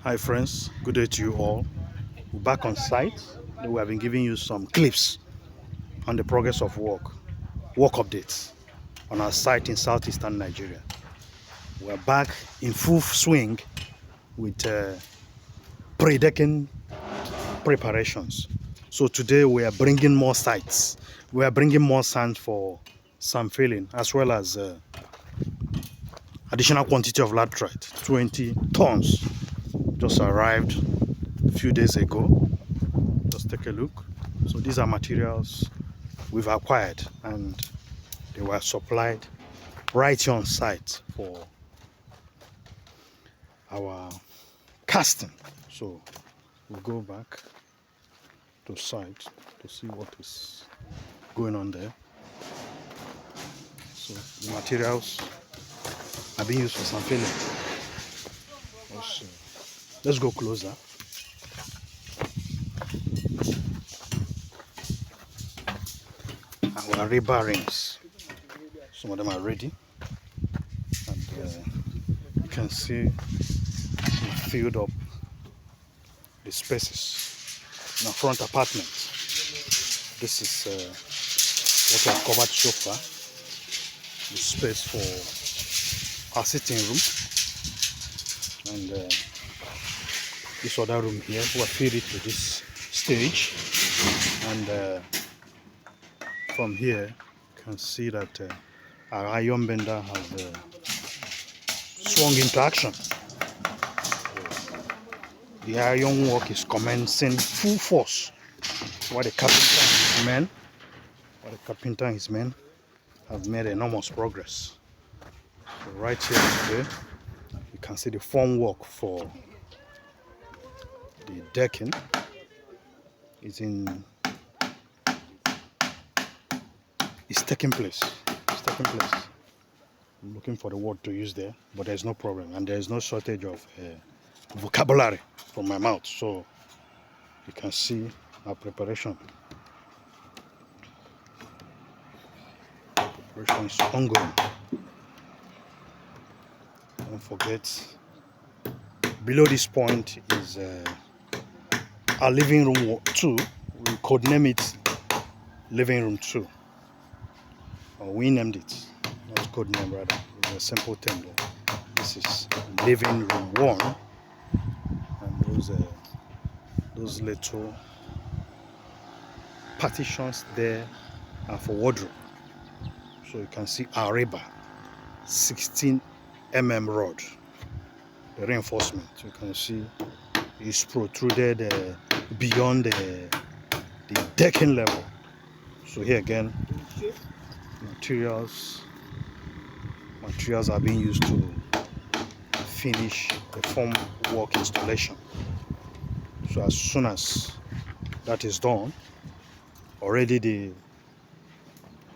Hi friends, good day to you all. We're back on site. We have been giving you some clips on the progress of work updates on our site in southeastern Nigeria. We're back in full swing with pre-decking preparations. So today we are bringing more sites. We are bringing more sand for sand filling as well as additional quantity of laterite, 20 tons. Just arrived a few days ago. Just take a look. So these are materials we've acquired and they were supplied right here on site for our casting. So we'll go back to site to see what is going on there. So the materials are being used for some filling. Let's go closer. Our rebar rings, some of them are ready, and you can see we filled up the spaces in our front apartment. This is what we have covered so far, the space for our sitting room, and this other room here. We have filled it to this stage, and from here you can see that our iron bender has swung into action. The iron work is commencing full force while the carpenter and his men have made enormous progress. So right here today you can see the formwork for the decking is taking place. I'm looking for the word to use there, but there's no problem, and there's no shortage of vocabulary from my mouth. So you can see our preparation. Preparation is ongoing. Don't forget, below this point is our living room 2. We codename it living room 2. Or we named it. Not code name rather. It's a simple thing there. This is living room 1, and those little partitions there are for wardrobe. So you can see our rebar, 16 mm rod. The reinforcement you can see is protruded beyond the decking level. So here again, materials are being used to finish the formwork installation. So as soon as that is done, already the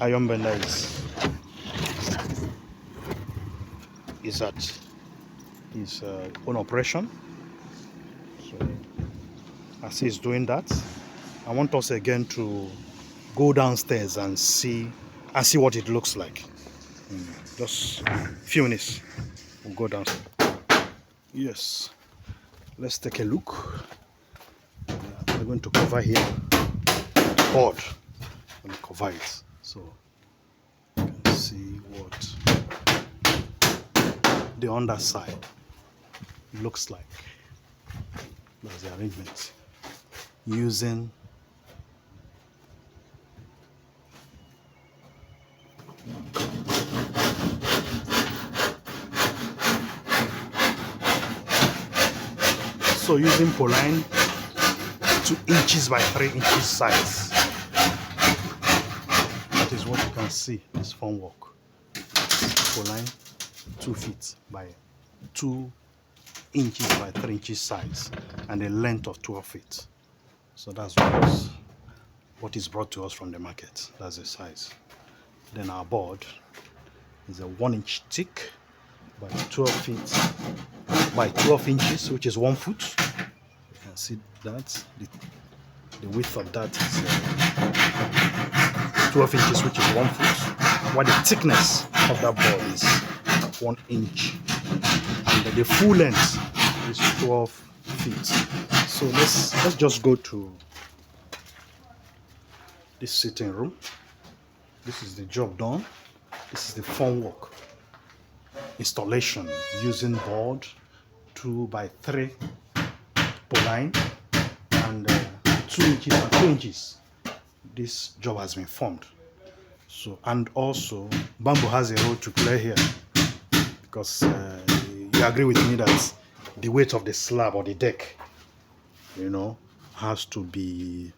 iron bender is at his own operation. So as he's doing that, I want us again to go downstairs and see what it looks like. Just a few minutes, we'll go downstairs. Yes, let's take a look. We're going to cover here the board. I'm going to cover it so you can see what the underside looks like. That's the arrangement using using poline 2 inches by 3 inches size. That is what you can see, this formwork. Poline 2 feet by 2 inches by 3 inches size, and a length of 12 feet. So that's what is brought to us from the market. That's the size. Then our board is a 1 inch thick by 12 feet by 12 inches, which is 1 foot. You can see that the width of that is 12 inches, which is 1 foot, while the thickness of that board is 1 inch, and the full length is 12 feet. So let's just go to this sitting room. This is the job done. This is the formwork installation using board 2x3 line and 2 inches and 2 inches. This job has been formed. So, and also bamboo has a role to play here, because you agree with me that the weight of the slab or the deck, you know, has to be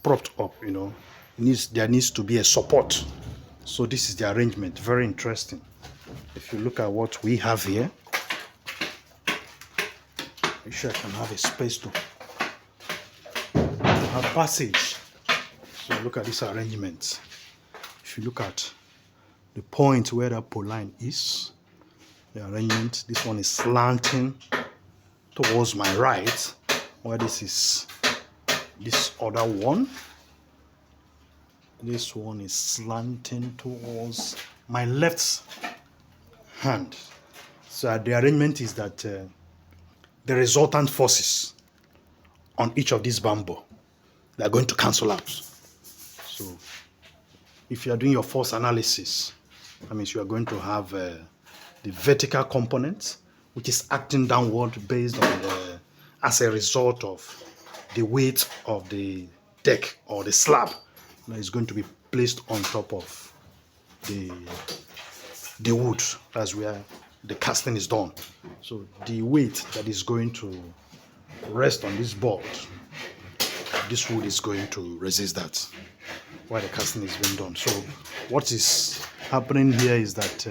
propped up, you know. There needs to be a support. So this is the arrangement. Very interesting. If you look at what we have here, make sure I can have a space to have passage. So look at this arrangement. If you look at the point where that pole line is, the arrangement, this one is slanting towards my right, where this other one, this one is slanting towards my left hand. So the arrangement is that the resultant forces on each of these bamboo, they are going to cancel out. So if you are doing your force analysis, that means you are going to have the vertical component, which is acting downward based on as a result of the weight of the deck or the slab that is going to be placed on top of the wood. That's where the casting is done. So the weight that is going to rest on this board, this wood is going to resist that while the casting is being done. So what is happening here is that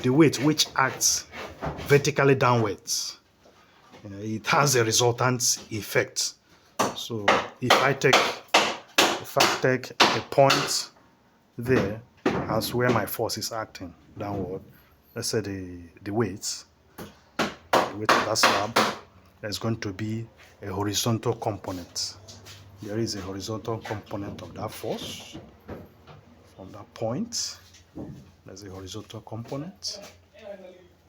the weight which acts vertically downwards, it has a resultant effect. So if I take a point there as where my force is acting downward, let's say the weight of that slab, there's going to be a horizontal component. There is a horizontal component of that force from that point. There's a horizontal component.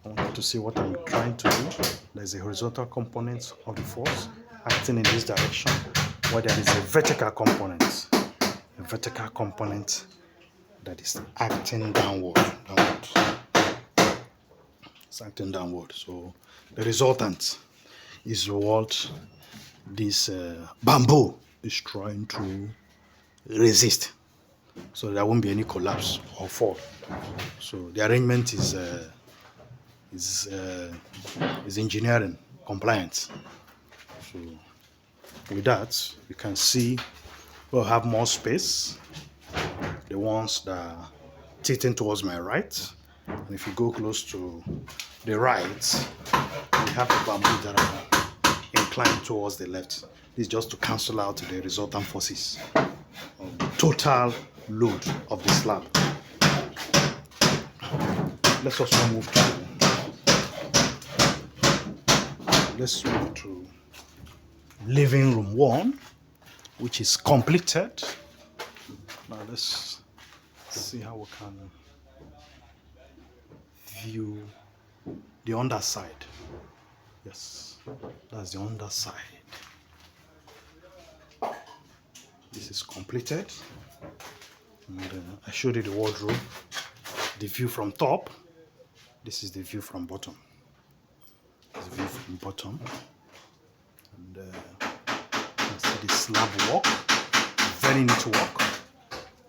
I want you to see what I'm trying to do. There's a horizontal component of the force acting in this direction, where there is a vertical component. A vertical component that is acting downward. It's acting downward. So the resultant is what this bamboo is trying to resist. So there won't be any collapse or fall. So the arrangement is engineering compliant. So with that, you can see we'll have more space. The ones that are tilting towards my right, and if you go close to the right, we have the bamboo that are inclined towards the left. This is just to cancel out the resultant forces of the total load of the slab. Let's also move to living room 1, which is completed. Now let's see how we can view the underside. Yes, that's the underside. This is completed. And I showed you the wardrobe, the view from top. This is the view from bottom. This is the view from bottom. And you can see the slab work, very neat work,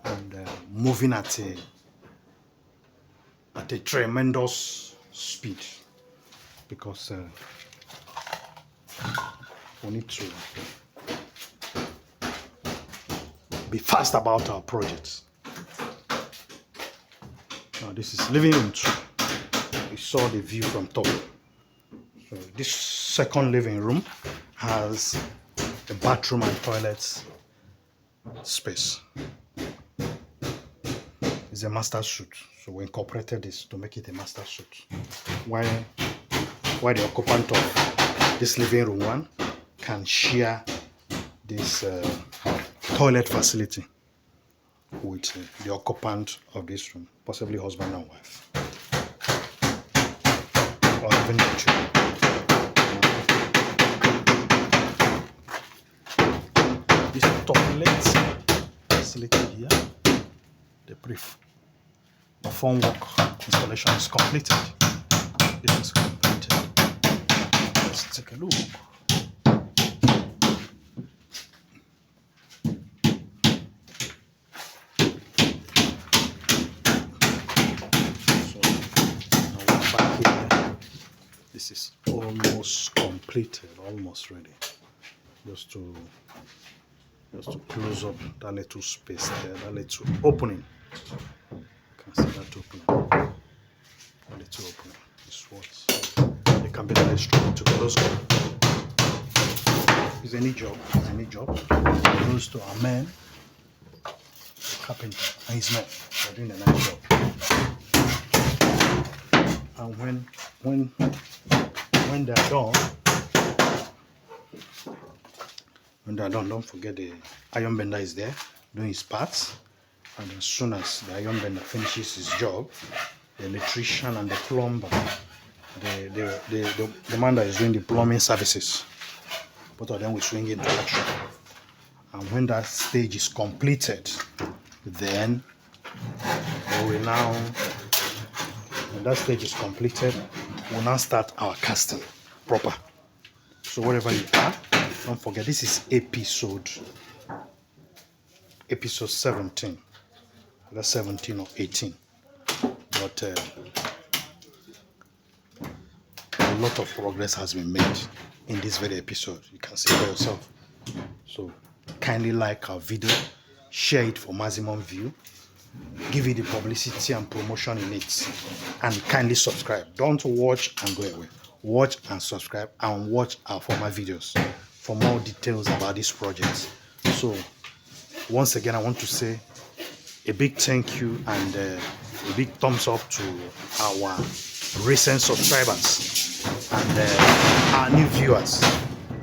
and moving at a tremendous speed, because we need to be fast about our projects. Now this is living room 2. We saw the view from top. So this second living room has a bathroom and toilet space. It's a master suite, so we incorporated this to make it a master suite. While the occupant of this living room 1 can share this toilet facility with the occupant of this room, possibly husband and wife. or even YouTube. This top plate selected here. The brief. The Formwork installation is completed. This is completed. Let's take a look. So now we're back here. This is almost completed, almost ready. Just to close up that little space there, that little opening. You can see that opening. That little opening is what it can be that strong to close up. Is any job, it goes to our man, the carpenter, and his men. They're doing a nice job. And when they're done, don't forget the iron bender is there doing his parts. And as soon as the iron bender finishes his job, the electrician and the plumber, the man that is doing the plumbing services, both of them will swing into action. And when that stage is completed, then when that stage is completed, we'll now start our casting proper. So wherever you are, don't forget this is episode 17. That's 17 or 18. But a lot of progress has been made in this very episode. You can see for yourself. So kindly like our video, share it for maximum view, give it the publicity and promotion in it, and kindly subscribe. Don't watch and go away. Watch and subscribe and watch our former videos for more details about this project. So once again, I want to say a big thank you and a big thumbs up to our recent subscribers and our new viewers.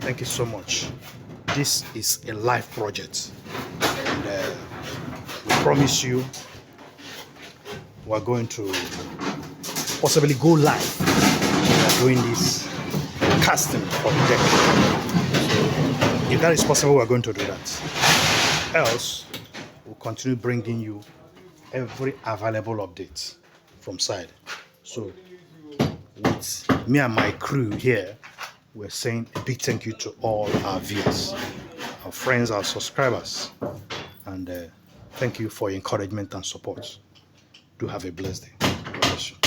Thank you so much. This is a live project, and we promise you we're going to possibly go live. We are doing this casting for the deck. So if that is possible, we're going to do that. Else, we'll continue bringing you every available update from side. So with me and my crew here, we're saying a big thank you to all our viewers, our friends, our subscribers, and thank you for your encouragement and support. Do have a blessed day. God bless you.